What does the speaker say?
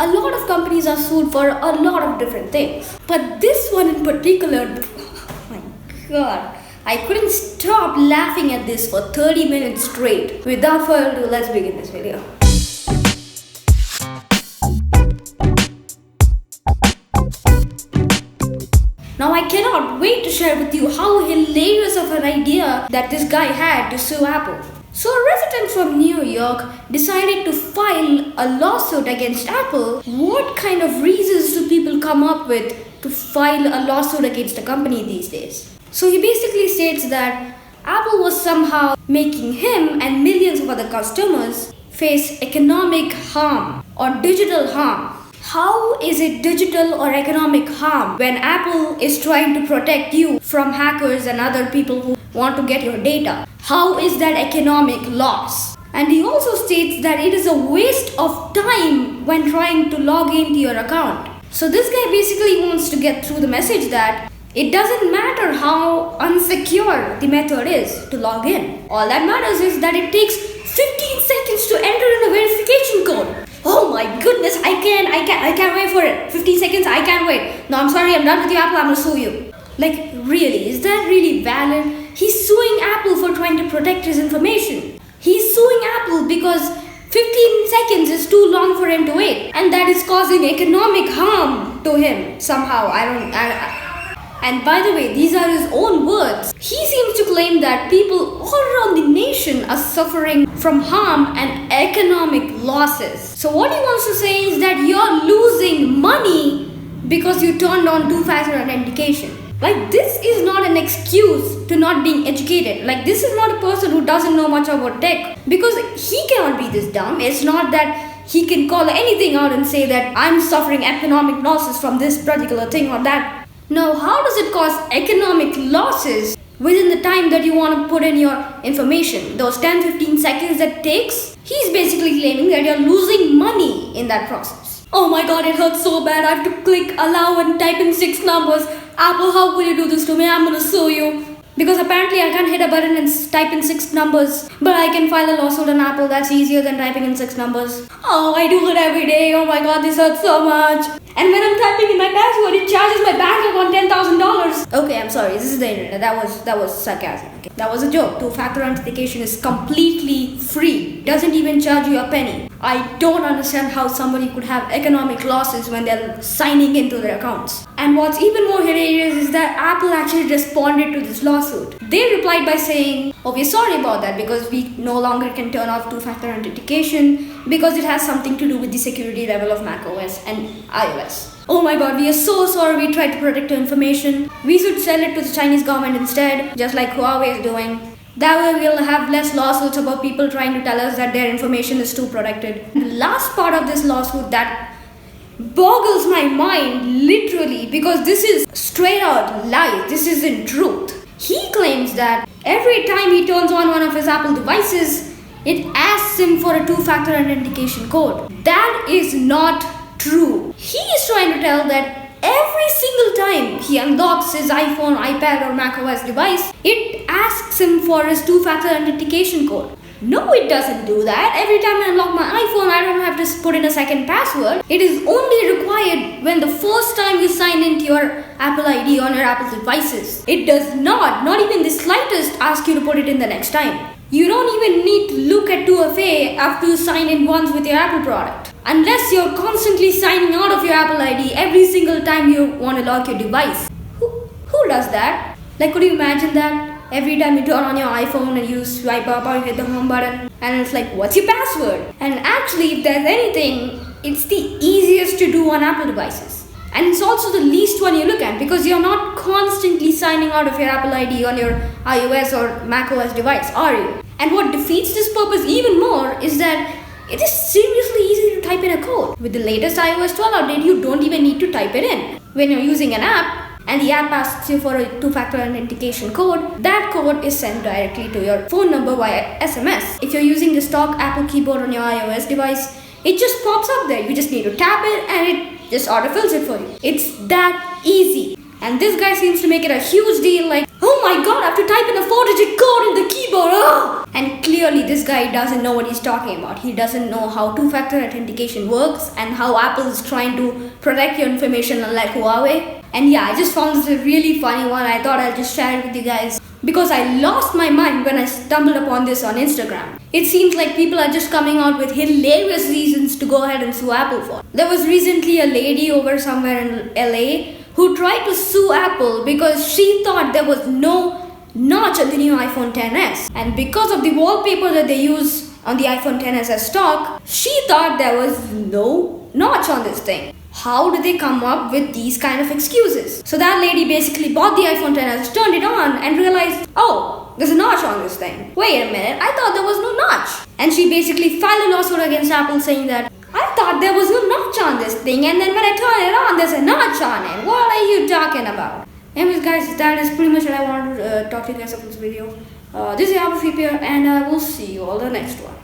A lot of companies are sued for a lot of different things. But this one in particular, oh my god, I couldn't stop laughing at this for 30 minutes straight. Without further ado, let's begin this video. Now I cannot wait to share with you how hilarious of an idea that this guy had to sue Apple. So a resident from New York decided to file a lawsuit against Apple. What kind of reasons do people come up with to file a lawsuit against a company these days? So he basically states that Apple was somehow making him and millions of other customers face economic harm or digital harm. How is it digital or economic harm when Apple is trying to protect you from hackers and other people who want to get your data? How is that economic loss? And he also states that it is a waste of time when trying to log into your account. So this guy basically wants to get through the message that it doesn't matter how unsecure the method is to log in. All that matters is that it takes 15 seconds to enter in a verification code. Oh my goodness, I can't wait for it. 15 seconds, I can't wait. No, I'm sorry, I'm done with you, Apple, I'm gonna sue you. Like, really, is that really valid? He's suing Apple for trying to protect his information. He's suing Apple because 15 seconds is too long for him to wait. And that is causing economic harm to him somehow. And by the way, these are his own words. He seems to claim that people all around the nation are suffering from harm and economic losses. So what he wants to say is that you're losing money because you turned on two-factor authentication. Like, this is not an excuse to not being educated. Like, this is not a person who doesn't know much about tech, because he cannot be this dumb. It's not that he can call anything out and say that I'm suffering economic losses from this particular thing or that. Now, how does it cause economic losses within the time that you want to put in your information? Those 10-15 seconds that takes? He's basically claiming that you're losing money in that process. Oh my god, it hurts so bad. I have to click allow and type in 6 numbers. Apple, how could you do this to me? I'm gonna sue you. Because apparently I can't hit a button and type in 6 numbers. But I can file a lawsuit on Apple. That's easier than typing in 6 numbers. Oh, I do it every day. Oh my god, this hurts so much. And when I'm typing in my password, it charges my bank account $10,000. Okay, I'm sorry. This is the internet. That was sarcasm. Okay, that was a joke. Two-factor authentication is completely free. Doesn't even charge you a penny. I don't understand how somebody could have economic losses when they're signing into their accounts. And what's even more hilarious is that Apple actually responded to this lawsuit. They replied by saying, "Oh, we're sorry about that because we no longer can turn off two-factor authentication because it has something to do with the security level of macOS and iOS. Oh my god, we are so sorry, we tried to protect your information. We should sell it to the Chinese government instead, just like Huawei is doing. That way we'll have less lawsuits about people trying to tell us that their information is too protected." And the last part of this lawsuit that boggles my mind literally, because this is straight out lie, this isn't truth. He claims that every time he turns on one of his Apple devices, it asks him for a two-factor authentication code. That is not true. He is trying to tell that every single time he unlocks his iPhone, iPad or macOS device, it asks him for his two-factor authentication code. No, it doesn't do that. Every time I unlock my iPhone, I don't have to put in a second password. It is only required when the first time you sign into your Apple ID on your Apple devices. It does not even the slightest, ask you to put it in the next time. You don't even need to look at 2FA after you sign in once with your Apple product. Unless you're constantly signing out of your Apple ID every single time you want to lock your device. Who does that? Like, could you imagine that? Every time you turn on your iPhone and you swipe up or hit the home button and it's like, what's your password? And actually, if there's anything, it's the easiest to do on Apple devices. And it's also the least one you look at because you're not constantly signing out of your Apple ID on your iOS or macOS device, are you? And what defeats this purpose even more is that it is seriously easy to type in a code. With the latest iOS 12 update, you don't even need to type it in. When you're using an app, and the app asks you for a two-factor authentication code, that code is sent directly to your phone number via SMS. If you're using the stock Apple keyboard on your iOS device, it just pops up there. You just need to tap it and it just autofills it for you. It's that easy. And this guy seems to make it a huge deal, like, oh oh my god, I have to type in a 4-digit code in the keyboard. Ugh! And clearly this guy doesn't know what he's talking about. He doesn't know how two-factor authentication works and how Apple is trying to protect your information unlike Huawei. And yeah, I just found this a really funny one. I thought I'll just share it with you guys because I lost my mind when I stumbled upon this on Instagram. It seems like people are just coming out with hilarious reasons to go ahead and sue Apple for. There was recently a lady over somewhere in LA who tried to sue Apple because she thought there was no notch on the new iPhone XS. And because of the wallpaper that they use on the iPhone XS as stock, she thought there was no notch on this thing. How did they come up with these kind of excuses? So that lady basically bought the iPhone XS, turned it on and realized, oh, there's a notch on this thing. Wait a minute, I thought there was no notch. And she basically filed a lawsuit against Apple saying that, I thought there was no notch on this thing, and then when I turn it on, there's a notch on it. What are you talking about? Anyways guys, that is pretty much what I wanted to talk to you guys about this video. This is Apple Freepeer, and I will see you all the next one.